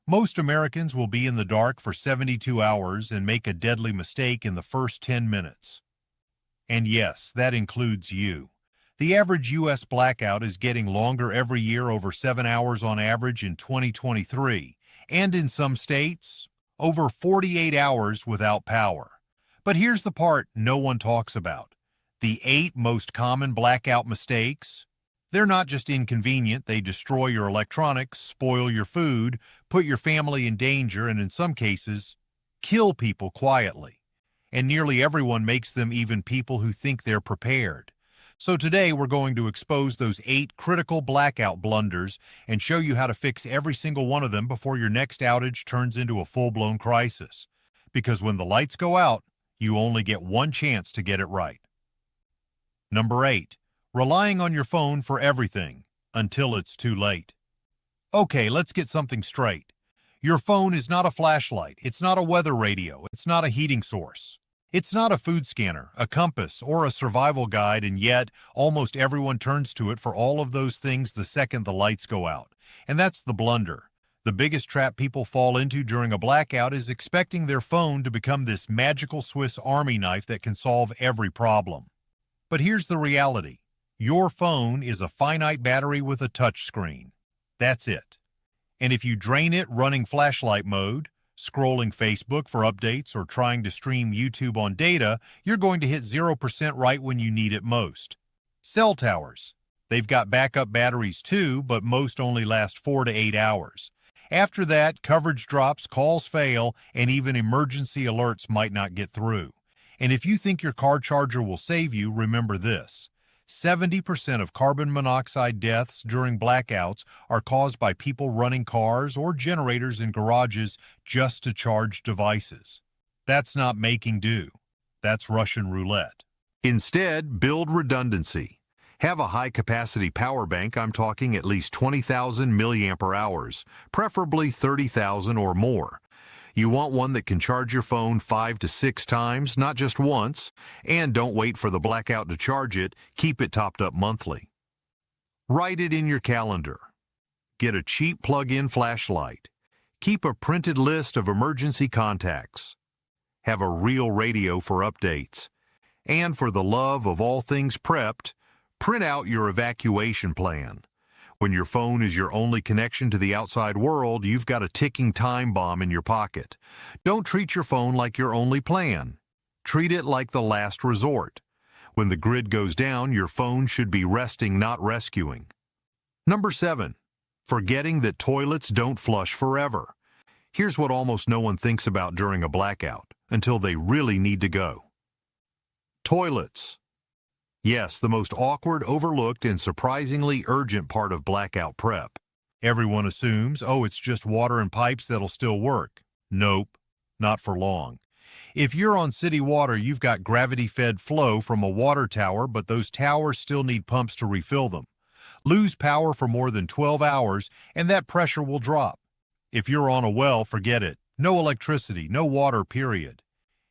Most Americans will be in the dark for 72 hours and make a deadly mistake in the first 10 minutes. And yes, that includes you. The average U.S. blackout is getting longer every year, over 7 hours on average in 2023, and in some states, over 48 hours without power. But here's the part no one talks about. The 8 most common blackout mistakes. They're not just inconvenient, they destroy your electronics, spoil your food, put your family in danger, and in some cases, kill people quietly. And nearly everyone makes them, even people who think they're prepared. So today we're going to expose those 8 critical blackout blunders and show you how to fix every single one of them before your next outage turns into a full-blown crisis. Because when the lights go out, you only get one chance to get it right. Number 8. Relying on your phone for everything until it's too late. Okay, let's get something straight. Your phone is not a flashlight, it's not a weather radio, it's not a heating source. It's not a food scanner, a compass, or a survival guide, and yet almost everyone turns to it for all of those things the second the lights go out. And that's the blunder. The biggest trap people fall into during a blackout is expecting their phone to become this magical Swiss Army knife that can solve every problem. But here's the reality. Your phone is a finite battery with a touch screen. That's it. And if you drain it running flashlight mode, scrolling Facebook for updates, or trying to stream YouTube on data, you're going to hit 0% right when you need it most. Cell towers. They've got backup batteries too, but most only last 4 to 8 hours. After that, coverage drops, calls fail, and even emergency alerts might not get through. And if you think your car charger will save you, remember this. 70% of carbon monoxide deaths during blackouts are caused by people running cars or generators in garages just to charge devices. That's not making do. That's Russian roulette. Instead, build redundancy. Have a high-capacity power bank. I'm talking at least 20,000 milliampere hours, preferably 30,000 or more. You want one that can charge your phone 5 to 6 times, not just once, and don't wait for the blackout to charge it. Keep it topped up monthly. Write it in your calendar. Get a cheap plug-in flashlight. Keep a printed list of emergency contacts. Have a real radio for updates. And for the love of all things prepped, print out your evacuation plan. When your phone is your only connection to the outside world, you've got a ticking time bomb in your pocket. Don't treat your phone like your only plan. Treat it like the last resort. When the grid goes down, your phone should be resting, not rescuing. Number 7. Forgetting that toilets don't flush forever. Here's what almost no one thinks about during a blackout, until they really need to go. Toilets. Yes, the most awkward, overlooked, and surprisingly urgent part of blackout prep. Everyone assumes, oh, it's just water and pipes that'll still work. Nope, not for long. If you're on city water, you've got gravity-fed flow from a water tower, but those towers still need pumps to refill them. Lose power for more than 12 hours, and that pressure will drop. If you're on a well, forget it. No electricity, no water, period.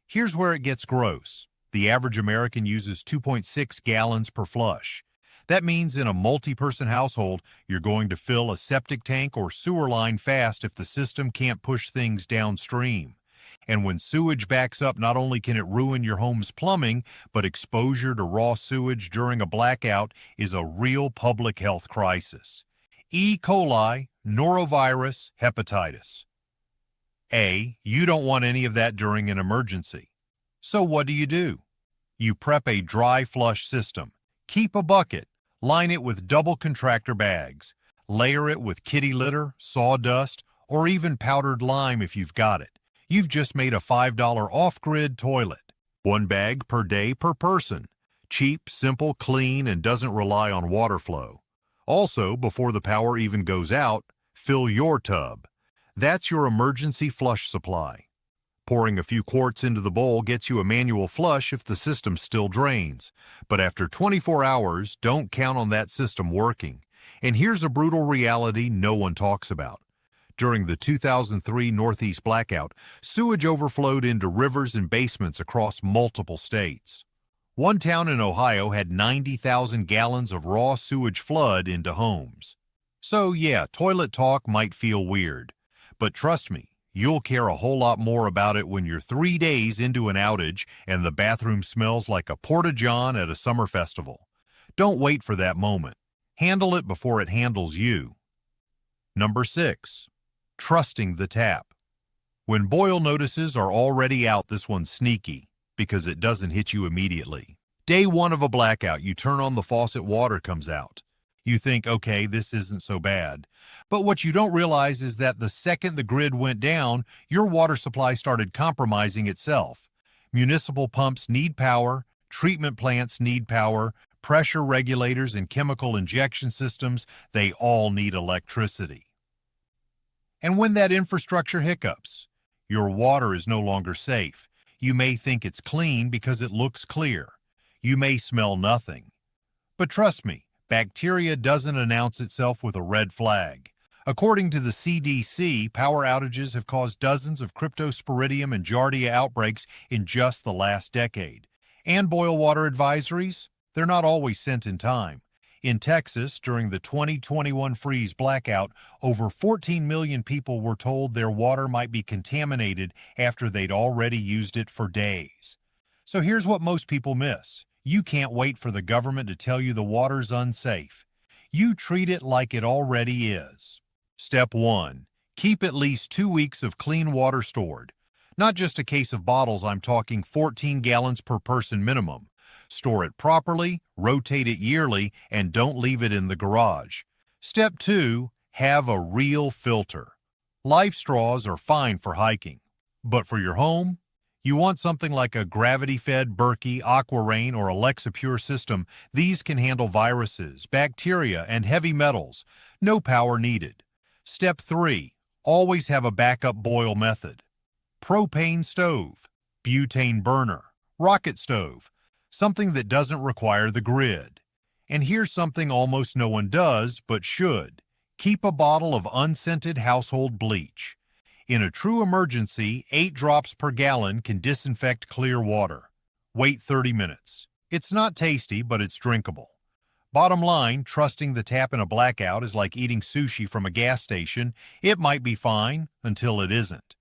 Here's where it gets gross. The average American uses 2.6 gallons per flush. That means in a multi-person household, you're going to fill a septic tank or sewer line fast if the system can't push things downstream. And when sewage backs up, not only can it ruin your home's plumbing, but exposure to raw sewage during a blackout is a real public health crisis. E. coli, norovirus, hepatitis. You don't want any of that during an emergency. So what do? You prep a dry flush system. Keep a bucket. Line it with double contractor bags. Layer it with kitty litter, sawdust, or even powdered lime if you've got it. You've just made a $5 off-grid toilet. 1 bag per day per person. Cheap, simple, clean, and doesn't rely on water flow. Also, before the power even goes out, fill your tub. That's your emergency flush supply. Pouring a few quarts into the bowl gets you a manual flush if the system still drains. But after 24 hours, don't count on that system working. And here's a brutal reality no one talks about. During the 2003 Northeast blackout, sewage overflowed into rivers and basements across multiple states. One town in Ohio had 90,000 gallons of raw sewage flood into homes. So yeah, toilet talk might feel weird. But trust me, you'll care a whole lot more about it when you're 3 days into an outage and the bathroom smells like a porta-john at a summer festival. Don't wait for that moment. Handle it before it handles you. Number 6. Trusting the tap. When boil notices are already out, this one's sneaky because it doesn't hit you immediately. Day 1 of a blackout, you turn on the faucet, water comes out. You think, okay, this isn't so bad. But what you don't realize is that the second the grid went down, your water supply started compromising itself. Municipal pumps need power, treatment plants need power, pressure regulators and chemical injection systems, they all need electricity. And when that infrastructure hiccups, your water is no longer safe. You may think it's clean because it looks clear. You may smell nothing. But trust me, bacteria doesn't announce itself with a red flag. According to the CDC, power outages have caused dozens of cryptosporidium and giardia outbreaks in just the last decade. And boil water advisories? They're not always sent in time. In Texas, during the 2021 freeze blackout, over 14 million people were told their water might be contaminated after they'd already used it for days. So here's what most people miss. You can't wait for the government to tell you the water's unsafe. You treat it like it already is. Step 1. Keep at least 2 weeks of clean water stored. Not just a case of bottles, I'm talking 14 gallons per person minimum. Store it properly, rotate it yearly, and don't leave it in the garage. Step 2. Have a real filter. Life straws are fine for hiking. But for your home, you want something like a gravity-fed Berkey, AquaRain, or Alexa Pure system. These can handle viruses, bacteria, and heavy metals. No power needed. Step 3. Always have a backup boil method. Propane stove, butane burner, rocket stove, something that doesn't require the grid. And here's something almost no one does, but should. Keep a bottle of unscented household bleach. In a true emergency, 8 drops per gallon can disinfect clear water. Wait 30 minutes. It's not tasty, but it's drinkable. Bottom line, trusting the tap in a blackout is like eating sushi from a gas station. It might be fine until it isn't.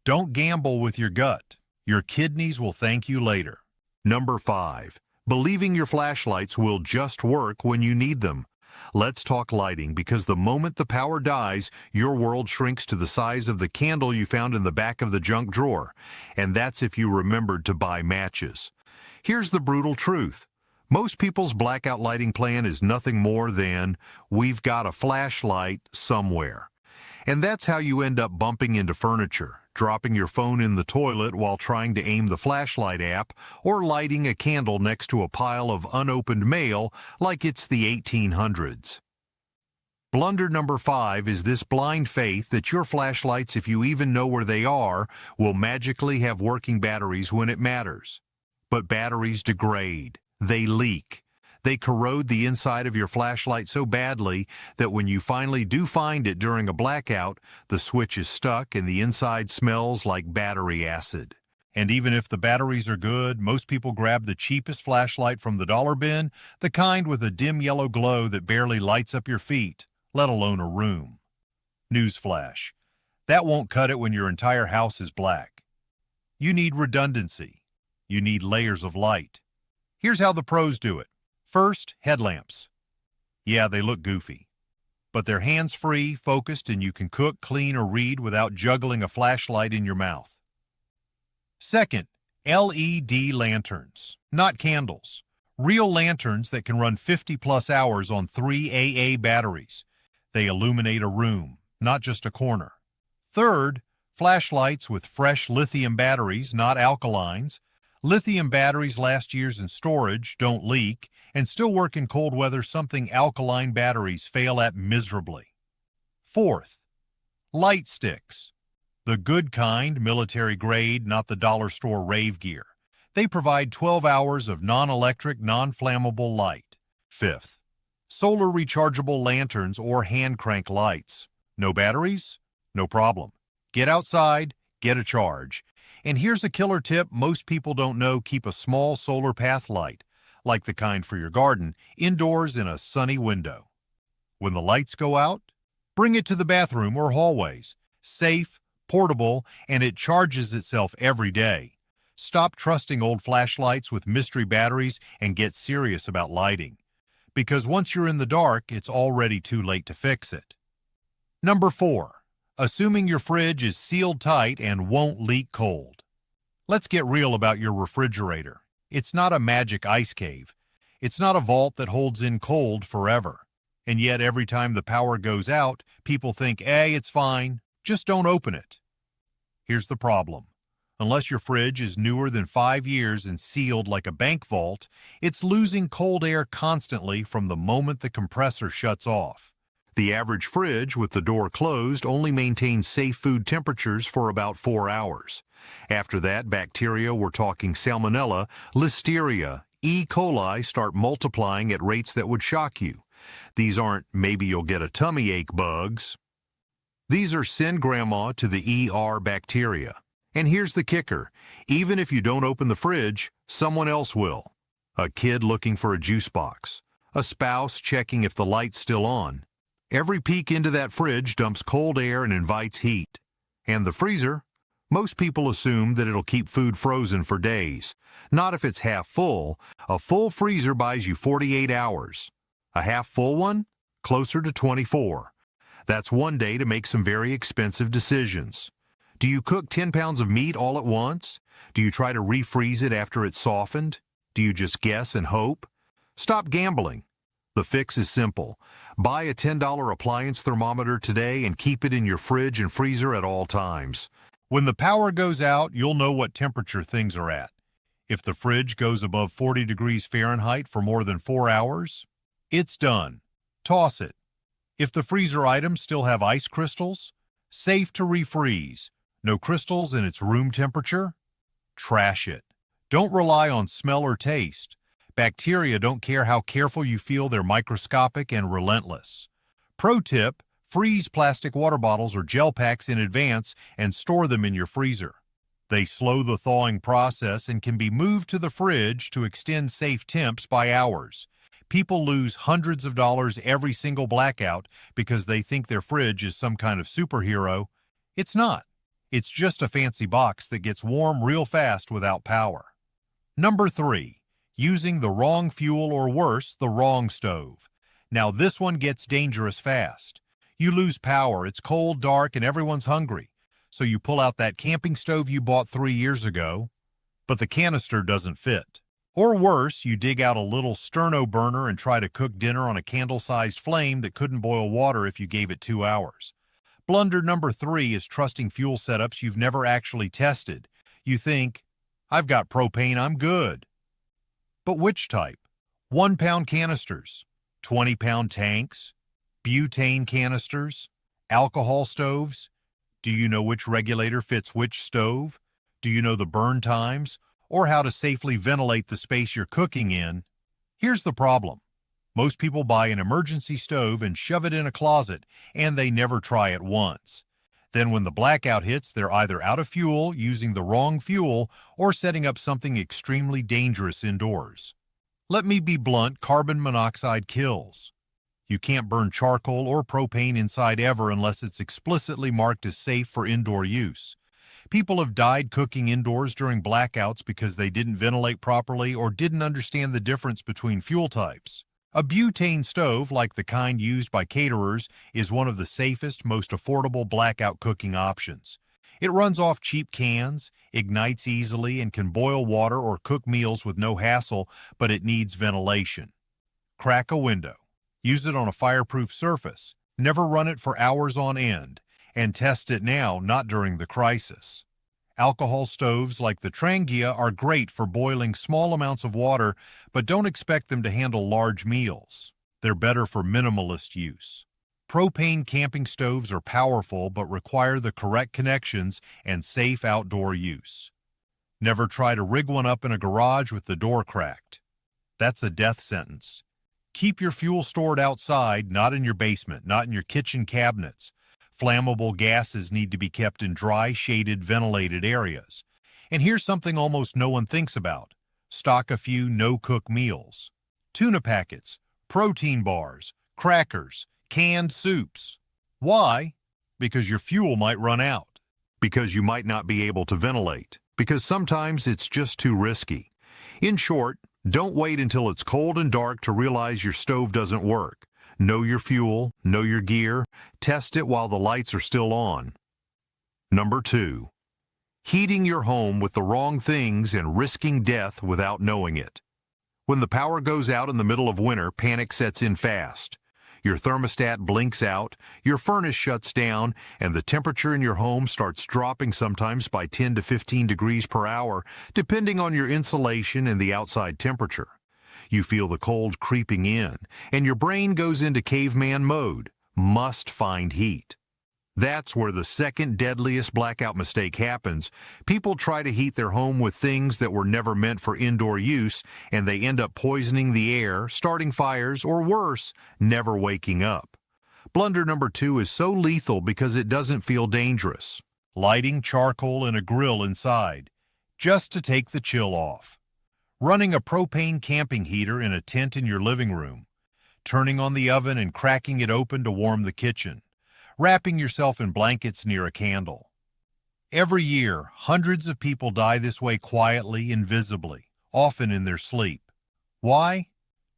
Don't gamble with your gut. Your kidneys will thank you later. Number 5. Believing your flashlights will just work when you need them. Let's talk lighting, because the moment the power dies, your world shrinks to the size of the candle you found in the back of the junk drawer. And that's if you remembered to buy matches. Here's the brutal truth. Most people's blackout lighting plan is nothing more than, we've got a flashlight somewhere. And that's how you end up bumping into furniture, dropping your phone in the toilet while trying to aim the flashlight app, or lighting a candle next to a pile of unopened mail like it's the 1800s. Blunder number 5 is this blind faith that your flashlights, if you even know where they are, will magically have working batteries when it matters. But batteries degrade. They leak. They corrode the inside of your flashlight so badly that when you finally do find it during a blackout, the switch is stuck and the inside smells like battery acid. And even if the batteries are good, most people grab the cheapest flashlight from the dollar bin, the kind with a dim yellow glow that barely lights up your feet, let alone a room. Newsflash: that won't cut it when your entire house is black. You need redundancy. You need layers of light. Here's how the pros do it. First, headlamps. Yeah, they look goofy, but they're hands-free, focused, and you can cook, clean, or read without juggling a flashlight in your mouth. Second, LED lanterns, not candles. Real lanterns that can run 50-plus hours on 3 AA batteries. They illuminate a room, not just a corner. Third, flashlights with fresh lithium batteries, not alkalines. Lithium batteries last years in storage, don't leak, and still work in cold weather, something alkaline batteries fail at miserably. Fourth, light sticks. The good kind, military grade, not the dollar store rave gear. They provide 12 hours of non-electric, non-flammable light. Fifth, solar rechargeable lanterns or hand crank lights. No batteries? No problem. Get outside, get a charge. And here's a killer tip most people don't know: keep a small solar path light, like the kind for your garden, indoors in a sunny window. When the lights go out, bring it to the bathroom or hallways. safe, portable, and it charges itself every day. Stop trusting old flashlights with mystery batteries and get serious about lighting. Because once you're in the dark, it's already too late to fix it. Number 4. Assuming your fridge is sealed tight and won't leak cold. Let's get real about your refrigerator. It's not a magic ice cave. It's not a vault that holds in cold forever. And yet every time the power goes out, people think, hey, it's fine, just don't open it. Here's the problem. Unless your fridge is newer than 5 years and sealed like a bank vault, it's losing cold air constantly from the moment the compressor shuts off. The average fridge with the door closed only maintains safe food temperatures for about 4 hours. After that, bacteria, we're talking Salmonella, Listeria, E. coli, start multiplying at rates that would shock you. These aren't maybe you'll get a tummy ache bugs. These are send grandma to the ER bacteria. And here's the kicker. Even if you don't open the fridge, someone else will. A kid looking for a juice box. A spouse checking if the light's still on. Every peek into that fridge dumps cold air and invites heat. And the freezer? Most people assume that it'll keep food frozen for days. Not if it's half full. A full freezer buys you 48 hours. A half full one? Closer to 24. That's one day to make some very expensive decisions. Do you cook 10 pounds of meat all at once? Do you try to refreeze it after it's softened? Do you just guess and hope? Stop gambling. The fix is simple. Buy a $10 appliance thermometer today and keep it in your fridge and freezer at all times. When the power goes out, you'll know what temperature things are at. If the fridge goes above 40 degrees Fahrenheit for more than 4 hours, it's done. Toss it. If the freezer items still have ice crystals, safe to refreeze. No crystals and it's room temperature? Trash it. Don't rely on smell or taste. Bacteria don't care how careful you feel, they're microscopic and relentless. Pro tip, freeze plastic water bottles or gel packs in advance and store them in your freezer. They slow the thawing process and can be moved to the fridge to extend safe temps by hours. People lose hundreds of dollars every single blackout because they think their fridge is some kind of superhero. It's not. It's just a fancy box that gets warm real fast without power. Number 3. Using the wrong fuel or worse, the wrong stove. Now this one gets dangerous fast. You lose power, it's cold, dark, and everyone's hungry. So you pull out that camping stove you bought 3 years ago, but the canister doesn't fit. Or worse, you dig out a little sterno burner and try to cook dinner on a candle-sized flame that couldn't boil water if you gave it 2 hours. Blunder number 3 is trusting fuel setups you've never actually tested. You think, I've got propane, I'm good. But which type? 1-pound canisters, 20-pound tanks, butane canisters, alcohol stoves? Do you know which regulator fits which stove? Do you know the burn times? Or how to safely ventilate the space you're cooking in? Here's the problem. Most people buy an emergency stove and shove it in a closet, and they never try it once. Then when the blackout hits, they're either out of fuel, using the wrong fuel, or setting up something extremely dangerous indoors. Let me be blunt, carbon monoxide kills. You can't burn charcoal or propane inside ever unless it's explicitly marked as safe for indoor use. People have died cooking indoors during blackouts because they didn't ventilate properly or didn't understand the difference between fuel types. A butane stove, like the kind used by caterers, is one of the safest, most affordable blackout cooking options. It runs off cheap cans, ignites easily, and can boil water or cook meals with no hassle, but it needs ventilation. Crack a window. Use it on a fireproof surface. Never run it for hours on end. And test it now, not during the crisis. Alcohol stoves like the Trangia are great for boiling small amounts of water, but don't expect them to handle large meals. They're better for minimalist use. Propane camping stoves are powerful but require the correct connections and safe outdoor use. Never try to rig one up in a garage with the door cracked. That's a death sentence. Keep your fuel stored outside, not in your basement, not in your kitchen cabinets. Flammable gases need to be kept in dry, shaded, ventilated areas. And here's something almost no one thinks about. Stock a few no-cook meals. Tuna packets, protein bars, crackers, canned soups. Why? because your fuel might run out, because you might not be able to ventilate, because sometimes it's just too risky. In short, don't wait until it's cold and dark to realize your stove doesn't work. Know your fuel, know your gear, test it while the lights are still on. Number 2. Heating your home with the wrong things and risking death without knowing it. When the power goes out in the middle of winter, panic sets in fast. Your thermostat blinks out, your furnace shuts down, and the temperature in your home starts dropping sometimes by 10 to 15 degrees per hour, depending on your insulation and the outside temperature. You feel the cold creeping in, and your brain goes into caveman mode, must find heat. That's where the second deadliest blackout mistake happens. People try to heat their home with things that were never meant for indoor use, and they end up poisoning the air, starting fires, or worse, never waking up. Blunder number 2 is so lethal because it doesn't feel dangerous. Lighting charcoal in a grill inside, just to take the chill off. Running a propane camping heater in a tent in your living room. Turning on the oven and cracking it open to warm the kitchen. Wrapping yourself in blankets near a candle. Every year, hundreds of people die this way quietly, invisibly, often in their sleep. Why?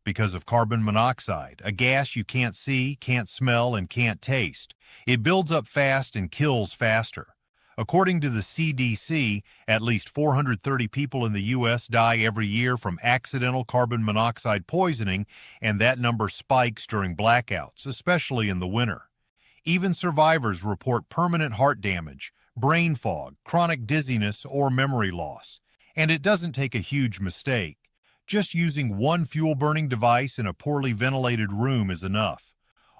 Because of carbon monoxide, a gas you can't see, can't smell, and can't taste. It builds up fast and kills faster. According to the CDC, at least 430 people in the U.S. die every year from accidental carbon monoxide poisoning, and that number spikes during blackouts, especially in the winter. Even survivors report permanent heart damage, brain fog, chronic dizziness, or memory loss. And it doesn't take a huge mistake. Just using one fuel-burning device in a poorly ventilated room is enough.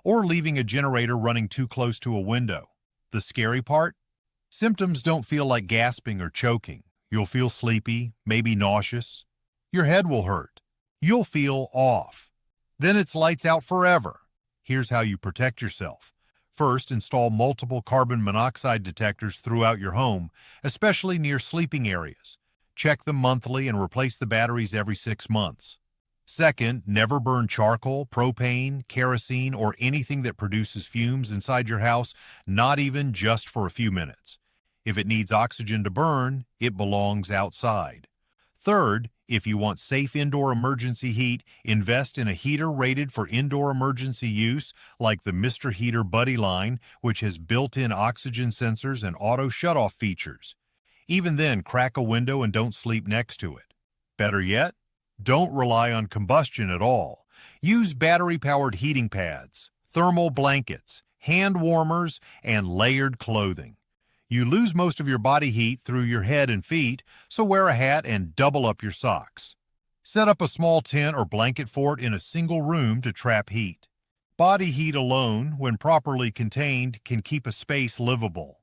Or leaving a generator running too close to a window. The scary part? Symptoms don't feel like gasping or choking. You'll feel sleepy, maybe nauseous. Your head will hurt. You'll feel off. Then it's lights out forever. Here's how you protect yourself. First, install multiple carbon monoxide detectors throughout your home, especially near sleeping areas. Check them monthly and replace the batteries every 6 months. Second, never burn charcoal, propane, kerosene, or anything that produces fumes inside your house, not even just for a few minutes. If it needs oxygen to burn, it belongs outside. Third, if you want safe indoor emergency heat, invest in a heater rated for indoor emergency use, like the Mr. Heater Buddy line, which has built-in oxygen sensors and auto shutoff features. Even then, crack a window and don't sleep next to it. Better yet, don't rely on combustion at all. Use battery-powered heating pads, thermal blankets, hand warmers, and layered clothing. You lose most of your body heat through your head and feet, so wear a hat and double up your socks. Set up a small tent or blanket fort in a single room to trap heat. Body heat alone, when properly contained, can keep a space livable.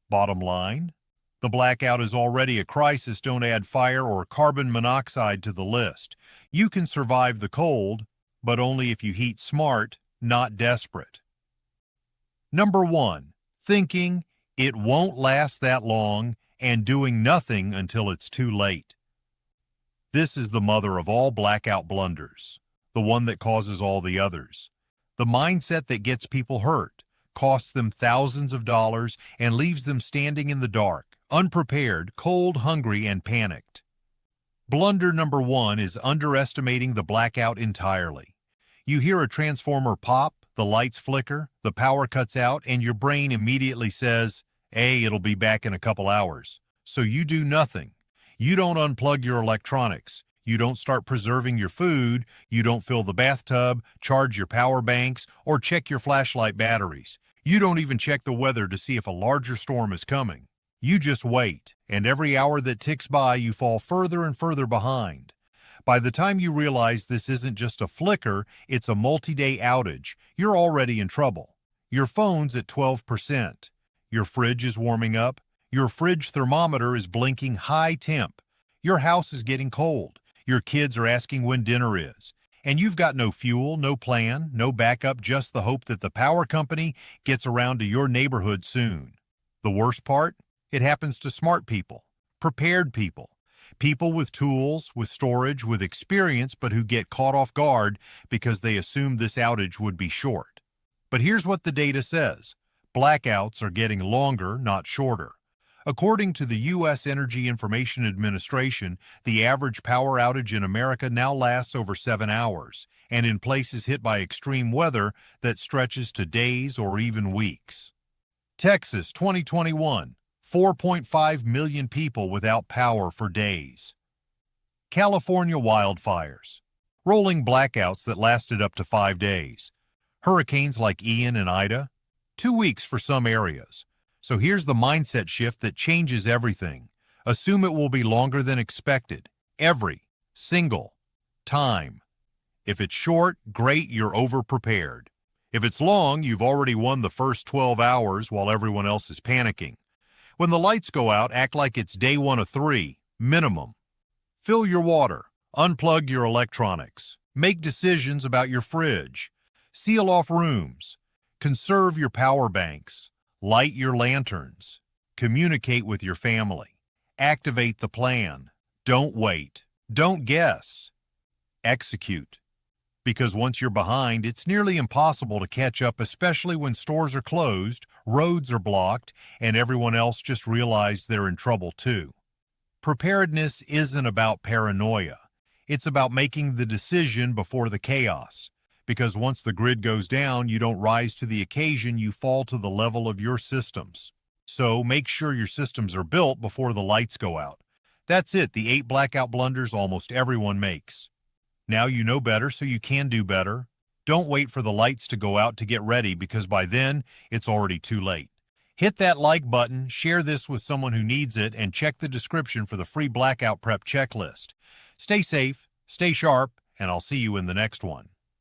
Bottom line, the blackout is already a crisis. Don't add fire or carbon monoxide to the list. You can survive the cold, but only if you heat smart, not desperate. Number 1. Thinking it won't last that long, and doing nothing until it's too late. This is the mother of all blackout blunders, the one that causes all the others. The mindset that gets people hurt, costs them thousands of dollars, and leaves them standing in the dark, unprepared, cold, hungry, and panicked. Blunder number 1 is underestimating the blackout entirely. You hear a transformer pop, the lights flicker, the power cuts out, and your brain immediately says, "Hey, it'll be back in a couple hours." So you do nothing. You don't unplug your electronics. You don't start preserving your food. You don't fill the bathtub, charge your power banks, or check your flashlight batteries. You don't even check the weather to see if a larger storm is coming. You just wait, and every hour that ticks by, you fall further and further behind. By the time you realize this isn't just a flicker, it's a multi-day outage, you're already in trouble. Your phone's at 12%. Your fridge is warming up. Your fridge thermometer is blinking high temp. Your house is getting cold. Your kids are asking when dinner is. And you've got no fuel, no plan, no backup, just the hope that the power company gets around to your neighborhood soon. The worst part? It happens to smart people, prepared people, people with tools, with storage, with experience, but who get caught off guard because they assumed this outage would be short. But here's what the data says. blackouts are getting longer, not shorter. According to the U.S. Energy Information Administration, the average power outage in America now lasts over 7 hours, and in places hit by extreme weather that stretches to days or even weeks. Texas, 2021, 4.5 million people without power for days. California wildfires, rolling blackouts that lasted up to 5 days. Hurricanes like Ian and Ida, 2 weeks for some areas. So here's the mindset shift that changes everything. Assume it will be longer than expected, every single time. If it's short, great, you're over-prepared. If it's long, you've already won the first 12 hours while everyone else is panicking. When the lights go out, act like it's day 1 of 3, minimum. Fill your water, unplug your electronics, make decisions about your fridge, seal off rooms, conserve your power banks, light your lanterns, communicate with your family, activate the plan. Don't wait, don't guess, execute. Because once you're behind, it's nearly impossible to catch up, especially when stores are closed, roads are blocked, and everyone else just realized they're in trouble too. Preparedness isn't about paranoia. It's about making the decision before the chaos. Because once the grid goes down, you don't rise to the occasion, you fall to the level of your systems. So make sure your systems are built before the lights go out. That's it, the 8 blackout blunders almost everyone makes. Now you know better, so you can do better. Don't wait for the lights to go out to get ready, because by then, it's already too late. Hit that like button, share this with someone who needs it, and check the description for the free blackout prep checklist. Stay safe, stay sharp, and I'll see you in the next one.